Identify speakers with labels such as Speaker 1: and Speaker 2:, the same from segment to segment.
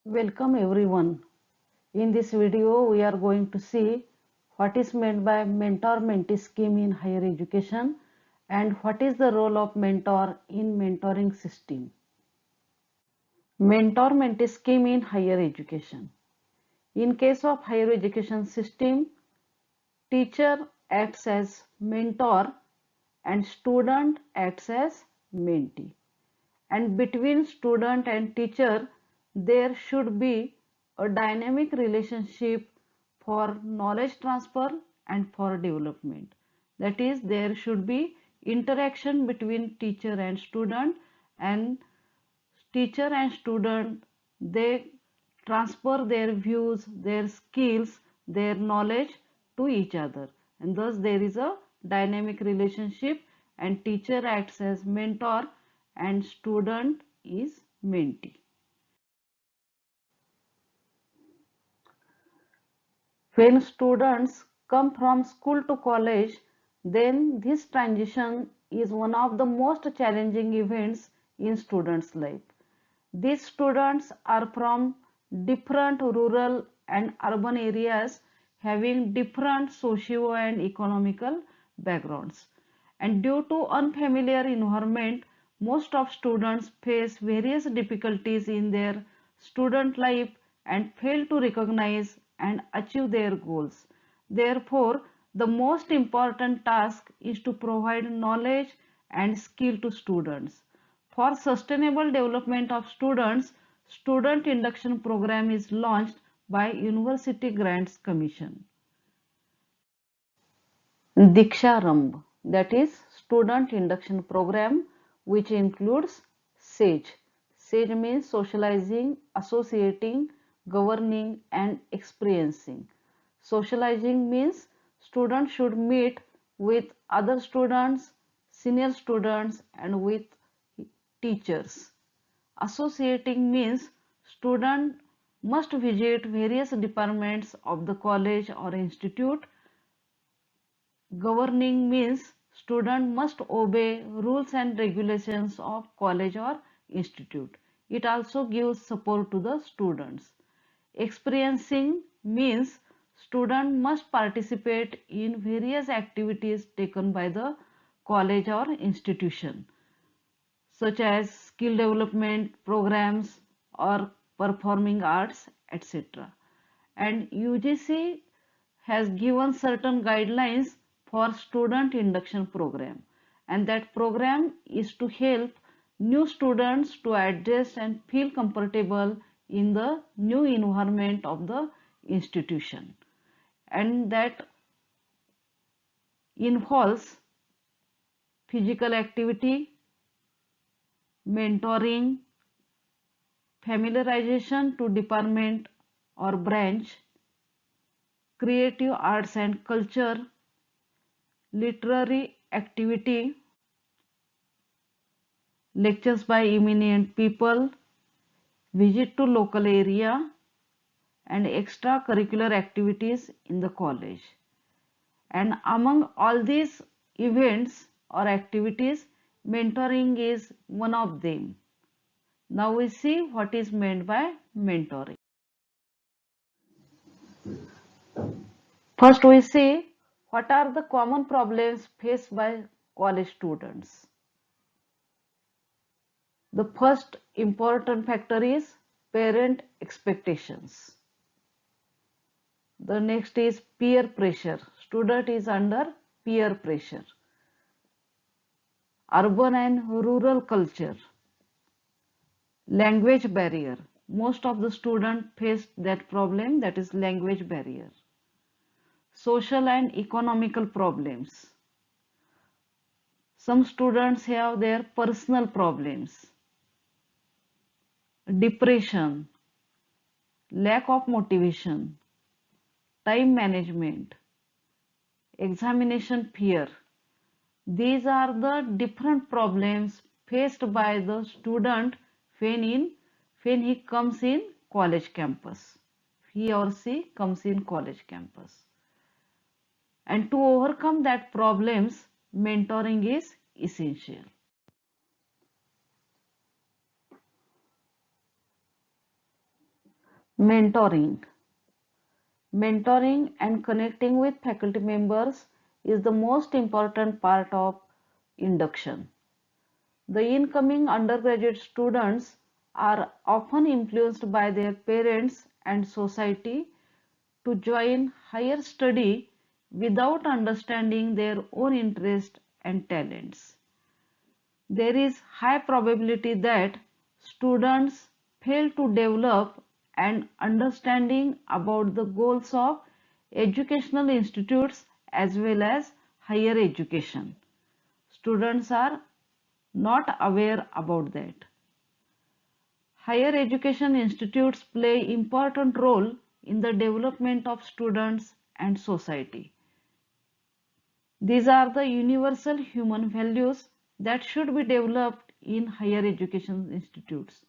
Speaker 1: Welcome everyone. In this video, we are going to see what is meant by mentor-mentee scheme in higher education and what is the role of mentor in mentoring system. Mentor-mentee scheme in higher education. In case of higher education system, teacher acts as mentor and student acts as mentee. And between student and teacher there should be a dynamic relationship for knowledge transfer and for development. That is, there should be interaction between teacher and student, and teacher and student they transfer their views, their skills, their knowledge to each other, and thus there is a dynamic relationship and teacher acts as mentor and student is mentee. When students come from school to college, then this transition is one of the most challenging events in students' life. These students are from different rural and urban areas having different socio and economical backgrounds. And due to unfamiliar environment, most of students face various difficulties in their student life and fail to recognize and achieve their goals. Therefore, the most important task is to provide knowledge and skill to students. For sustainable development of students, Student Induction Program is launched by University Grants Commission. Diksharambh, that is Student Induction Program, which includes SAGE. SAGE means socializing, associating, governing and experiencing. Socializing means students should meet with other students, senior students and with teachers. Associating means student must visit various departments of the college or institute. Governing means student must obey rules and regulations of college or institute. It also gives support to the students. Experiencing means student must participate in various activities taken by the college or institution, such as skill development programs or performing arts, etc. And UGC has given certain guidelines for student induction program, and that program is to help new students to adjust and feel comfortable in the new environment of the institution, and that involves physical activity, mentoring, familiarization to department or branch, creative arts and culture, literary activity, lectures by eminent people, visit to local area, and extracurricular activities in the college. And among all these events or activities, mentoring is one of them. Now we see what is meant by mentoring. First we see what are the common problems faced by college students. The first important factor is parent expectations. The next is peer pressure. Student is under peer pressure. Urban and rural culture. Language barrier. Most of the students face that problem, that is language barrier. Social and economical problems. Some students have their personal problems. Depression, lack of motivation, time management, examination fear. These are the different problems faced by the student when he comes in college campus. He or she comes in college campus. And to overcome that problems, mentoring is essential. Mentoring. Mentoring and connecting with faculty members is the most important part of induction. The incoming undergraduate students are often influenced by their parents and society to join higher study without understanding their own interests and talents. There is high probability that students fail to develop an understanding about the goals of educational institutes as well as higher education. Students are not aware about that. Higher education institutes play important role in the development of students and society. These are the universal human values that should be developed in higher education institutes.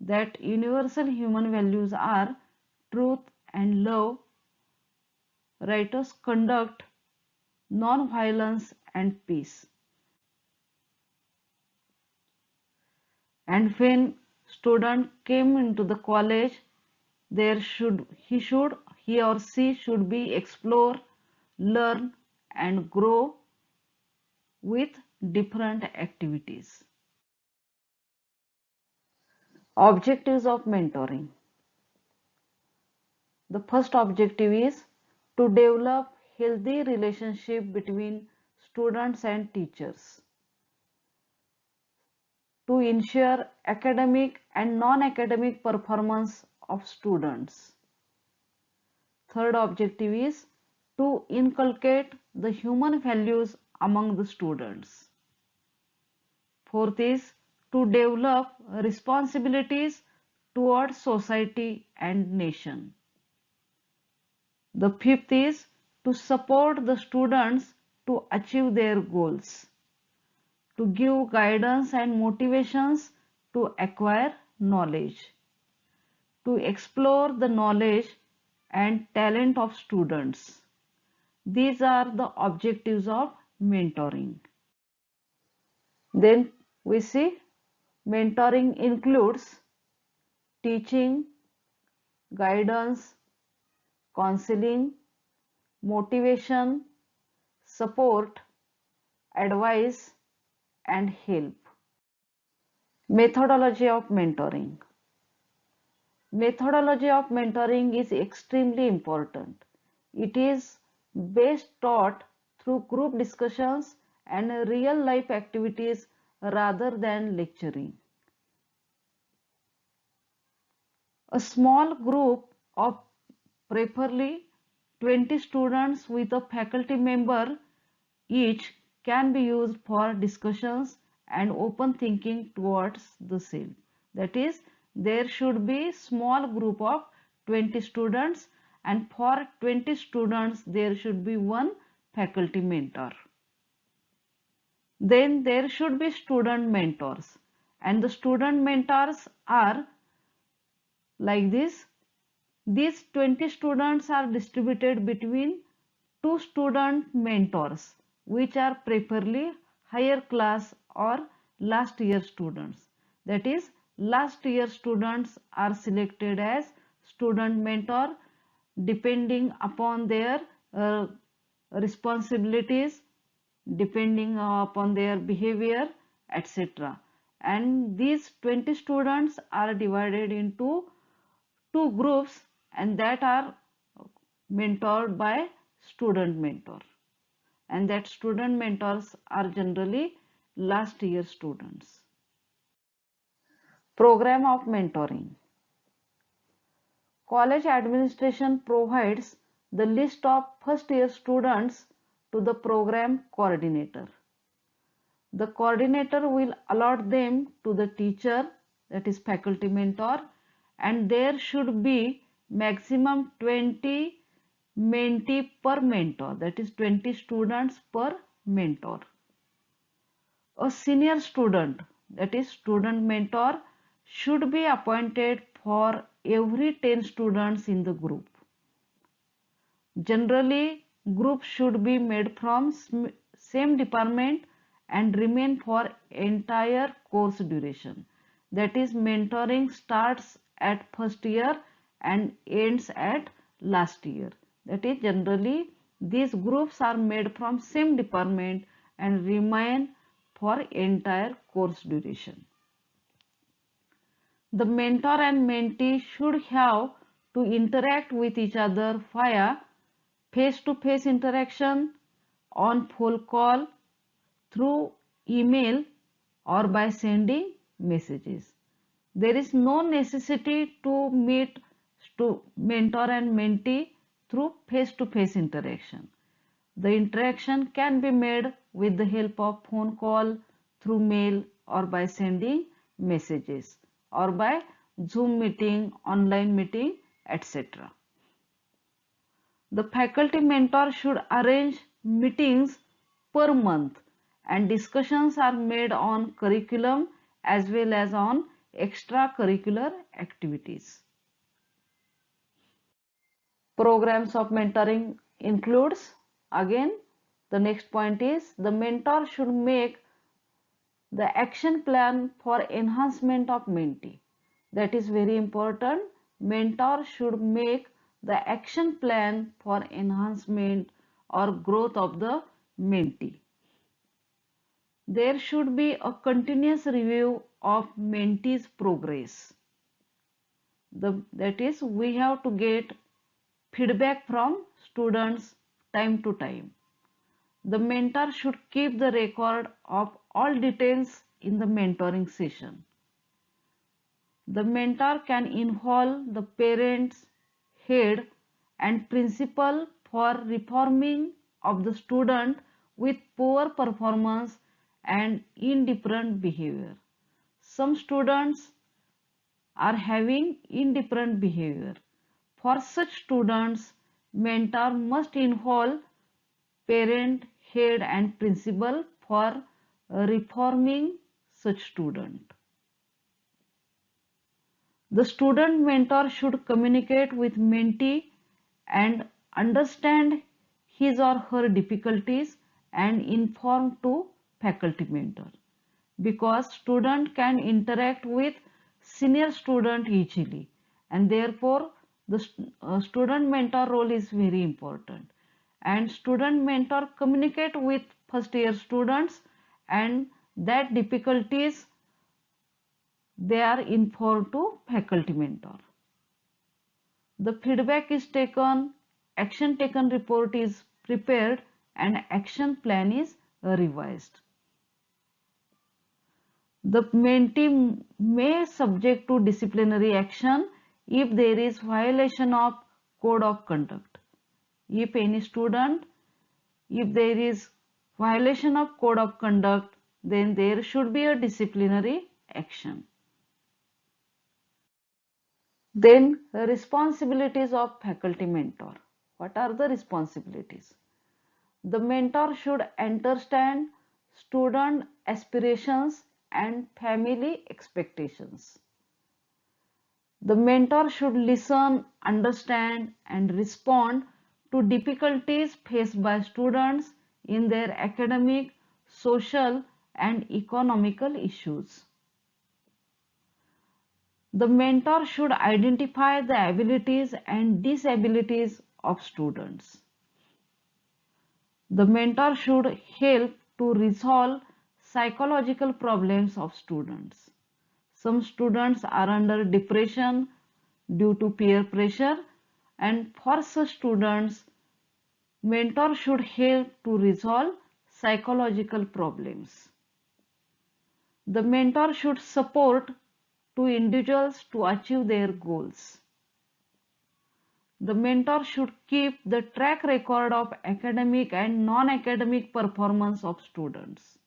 Speaker 1: That universal human values are truth and love, righteous conduct, non-violence and peace. And when student came into the college, he or she should be explore, learn and grow with different activities. Objectives of mentoring. The first objective is to develop healthy relationship between students and teachers, to ensure academic and non-academic performance of students. Third objective is to inculcate the human values among the students. Fourth is to develop responsibilities towards society and nation. The fifth is to support the students to achieve their goals, to give guidance and motivations to acquire knowledge, to explore the knowledge and talent of students. These are the objectives of mentoring. Then we see mentoring includes teaching, guidance, counseling, motivation, support, advice, and help. Methodology of mentoring. Methodology of mentoring is extremely important. It is best taught through group discussions and real life activities rather than lecturing. A small group of preferably 20 students with a faculty member each can be used for discussions and open thinking towards the same. That is, there should be small group of 20 students, and for 20 students there should be one faculty mentor. Then there should be student mentors, and the student mentors are like this. These 20 students are distributed between two student mentors, which are preferably higher class or last year students. That is, last year students are selected as student mentor depending upon their responsibilities, depending upon their behavior, etc. And these 20 students are divided into two groups, and that are mentored by student mentor, and that student mentors are generally last year students. Program of mentoring. College administration provides the list of first year students to the program coordinator. The coordinator will allot them to the teacher, that is faculty mentor, and there should be maximum 20 mentee per mentor, that is 20 students per mentor. A senior student, that is student mentor, should be appointed for every 10 students in the group. Generally, groups should be made from same department and remain for entire course duration. That is, mentoring starts at first year and ends at last year. That is, generally these groups are made from same department and remain for entire course duration. The mentor and mentee should have to interact with each other via face-to-face interaction, on phone call, through email, or by sending messages. There is no necessity to meet mentor and mentee through face-to-face interaction. The interaction can be made with the help of phone call, through mail, or by sending messages, or by Zoom meeting, online meeting, etc. The faculty mentor should arrange meetings per month, and discussions are made on curriculum as well as on extracurricular activities. Programs of mentoring includes, again, the next point is the mentor should make the action plan for enhancement of mentee. That is very important. Mentor should make the action plan for enhancement or growth of the mentee. There should be a continuous review of mentee's progress. That is, we have to get feedback from students time to time. The mentor should keep the record of all details in the mentoring session. The mentor can involve the parents, head, and principal for reforming of the student with poor performance and indifferent behavior. Some students are having indifferent behavior. For such students, mentor must involve parent, head, and principal for reforming such student. The student mentor should communicate with mentee and understand his or her difficulties and inform to faculty mentor, because student can interact with senior student easily, and therefore the student mentor role is very important. And student mentor communicate with first year students, and that difficulties they are informed to faculty mentor. The feedback is taken, action taken report is prepared, and action plan is revised. The mentee may subject to disciplinary action if there is violation of code of conduct. If any student, if there is violation of code of conduct, then there should be a disciplinary action. Then responsibilities of faculty mentor. What are the responsibilities? The mentor should understand student aspirations and family expectations. The mentor should listen, understand, and respond to difficulties faced by students in their academic, social, and economical issues. The mentor should identify the abilities and disabilities of students. The mentor should help to resolve psychological problems of students. Some students are under depression due to peer pressure, and for such students, mentor should help to resolve psychological problems. The mentor should support to individuals to achieve their goals. The mentor should keep the track record of academic and non-academic performance of students.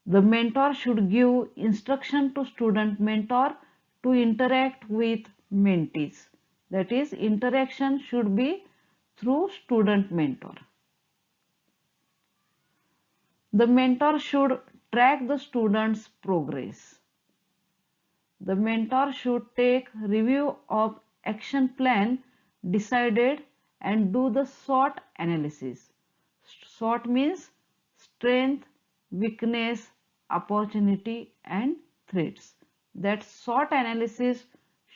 Speaker 1: The mentor should give instruction to student mentor to interact with mentees. That is, interaction should be through student mentor. The mentor should track the student's progress. The mentor should take review of action plan decided and do the SWOT analysis. SWOT means strength, weakness, opportunity, and threats. That SWOT analysis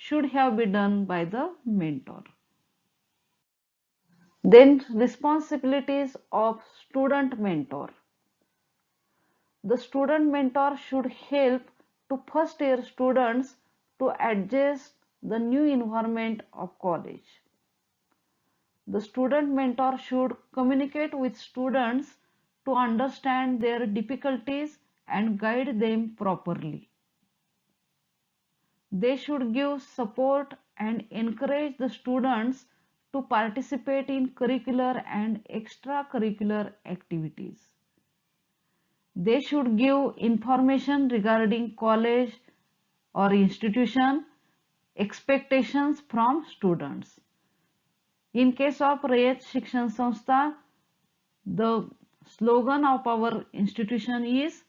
Speaker 1: should have been done by the mentor. Then responsibilities of student mentor. The student mentor should help to first year students to adjust the new environment of college. The student mentor should communicate with students to understand their difficulties and guide them properly. They should give support and encourage the students to participate in curricular and extracurricular activities. They should give information regarding college or institution expectations from students. In case of Rayat Shikshan Sanstha, the slogan of our institution is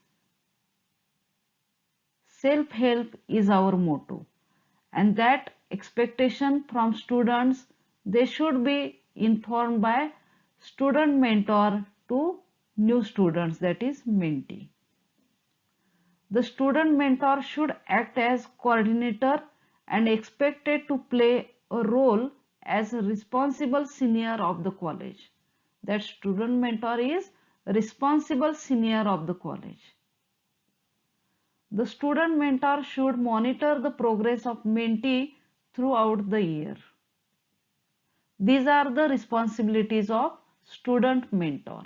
Speaker 1: self-help is our motto, and that expectation from students, they should be informed by student mentor to new students, that is mentee. The student mentor should act as coordinator and expected to play a role as a responsible senior of the college. That student mentor is responsible senior of the college. The student mentor should monitor the progress of mentee throughout the year. These are the responsibilities of student mentor.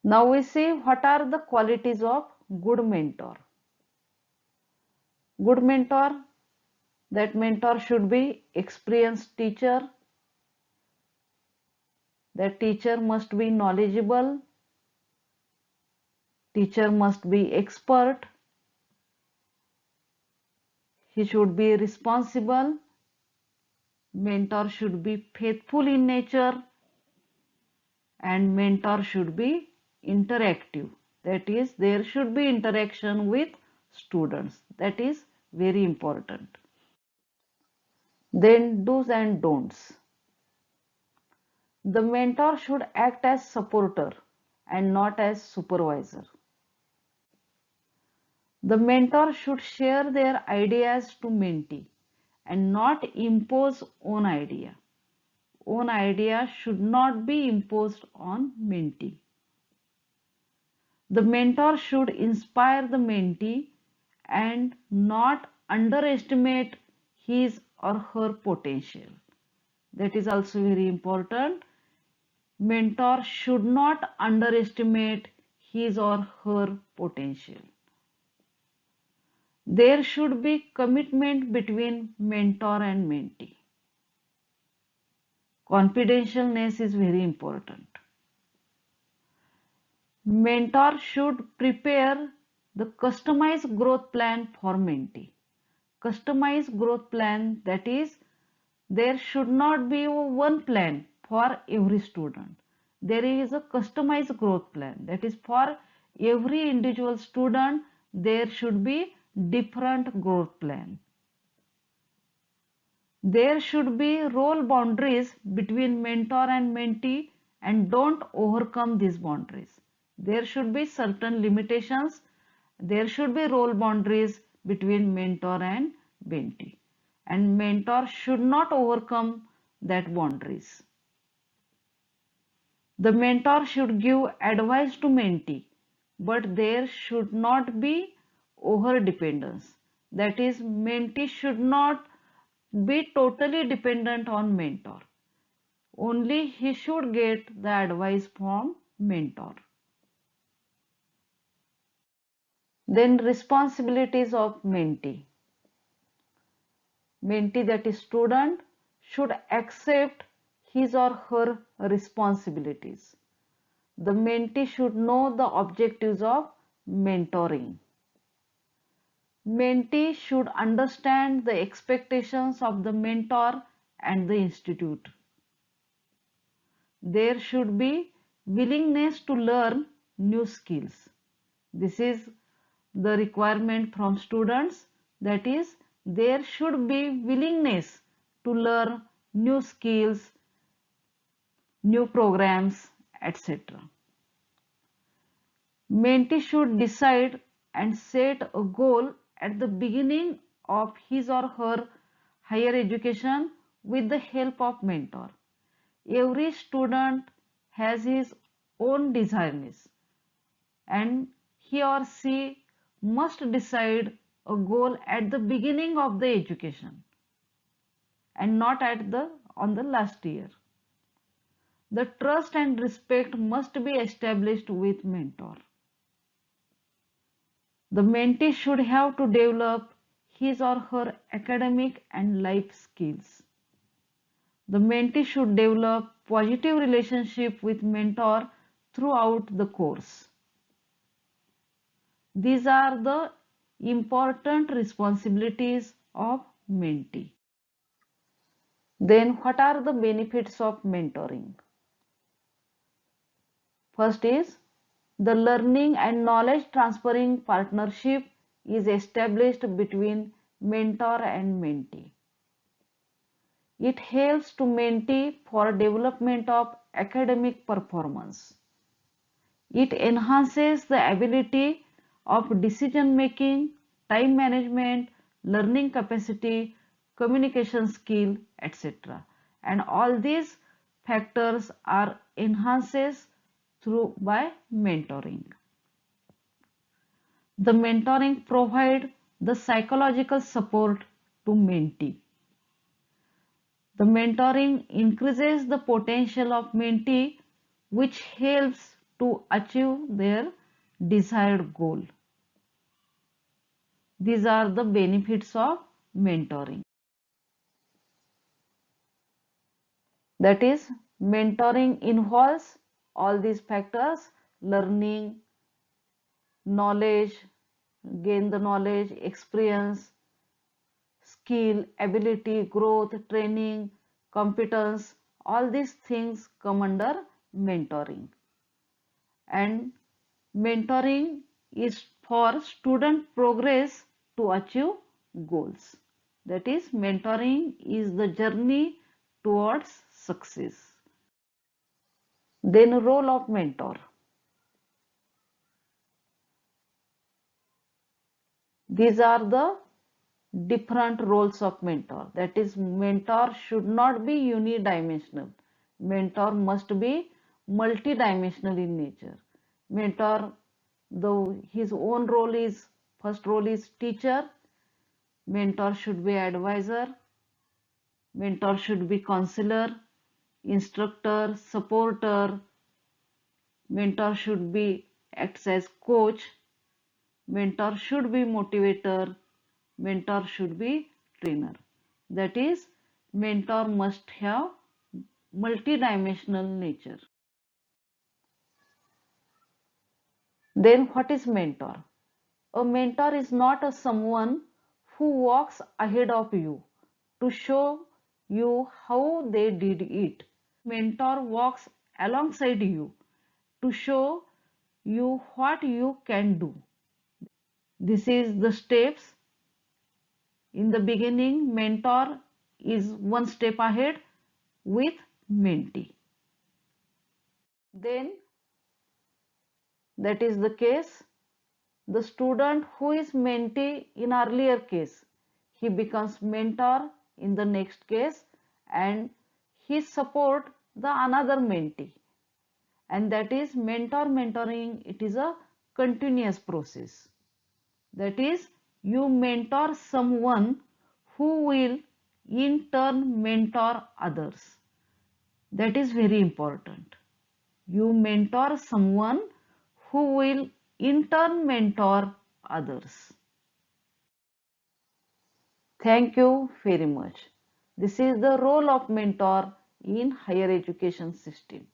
Speaker 1: Now we see what are the qualities of good mentor. Good mentor, that mentor should be experienced teacher. That teacher must be knowledgeable. Teacher must be expert. He should be responsible. Mentor should be faithful in nature. And mentor should be interactive. That is, there should be interaction with students. That is very important. Then do's and don'ts. The mentor should act as supporter and not as supervisor. The mentor should share their ideas to mentee and not impose own idea. Own idea should not be imposed on mentee. The mentor should inspire the mentee and not underestimate his or her potential. That is also very important. Mentor should not underestimate his or her potential. There should be commitment between mentor and mentee. Confidentialness is very important. Mentor should prepare the customized growth plan for mentee. Customized growth plan, that is, there should not be one plan for every student. There is a customized growth plan, that is, for every individual student there should be different growth plan. There should be role boundaries between mentor and mentee and don't overcome these boundaries. There should be certain limitations. There should be role boundaries between mentor and mentee. And mentor should not overcome that boundaries. The mentor should give advice to mentee, but there should not be over dependence. That is, mentee should not be totally dependent on mentor. Only he should get the advice from mentor. Then responsibilities of mentee. Mentee, that is student, should accept his or her responsibilities. The mentee should know the objectives of mentoring. Mentee should understand the expectations of the mentor and the institute. There should be willingness to learn new skills. This is the requirement from students, that is, there should be willingness to learn new skills, new programs, etc. Mentee should decide and set a goal at the beginning of his or her higher education with the help of mentor. Every student has his own desires and he or she must decide a goal at the beginning of the education and not at the on the last year. The trust and respect must be established with mentor. The mentee should have to develop his or her academic and life skills. The mentee should develop positive relationship with mentor throughout the course. These are the important responsibilities of mentee. Then what are the benefits of mentoring? First is the learning and knowledge transferring partnership is established between mentor and mentee. It helps to mentee for development of academic performance. It enhances the ability of decision making, time management, learning capacity, communication skill, etc. And all these factors are enhances through by mentoring. The mentoring provide the psychological support to mentee. The mentoring increases the potential of mentee which helps to achieve their desired goal. These are the benefits of mentoring. That is, mentoring involves all these factors: learning, knowledge, gain the knowledge, experience, skill, ability, growth, training, competence. All these things come under mentoring. And mentoring is for student progress to achieve goals. That is, mentoring is the journey towards success. Then role of mentor. These are the different roles of mentor. That is, mentor should not be unidimensional. Mentor must be multidimensional in nature. Mentor, though his own role is, first role is teacher, mentor should be advisor, mentor should be counselor, instructor, supporter, mentor should be acts as coach, mentor should be motivator, mentor should be trainer. That is, mentor must have multidimensional nature. Then what is mentor? A mentor is not a someone who walks ahead of you to show you how they did it. Mentor walks alongside you to show you what you can do. This is the steps. In the beginning, mentor is one step ahead with mentee. Then that is the case. The student who is mentee in earlier case, he becomes mentor in the next case and he support the another mentee. And that is mentoring, it is a continuous process. That is, you mentor someone who will in turn mentor others. That is very important. You mentor someone who will in turn mentor others. Thank you very much. This is the role of mentor in higher education system.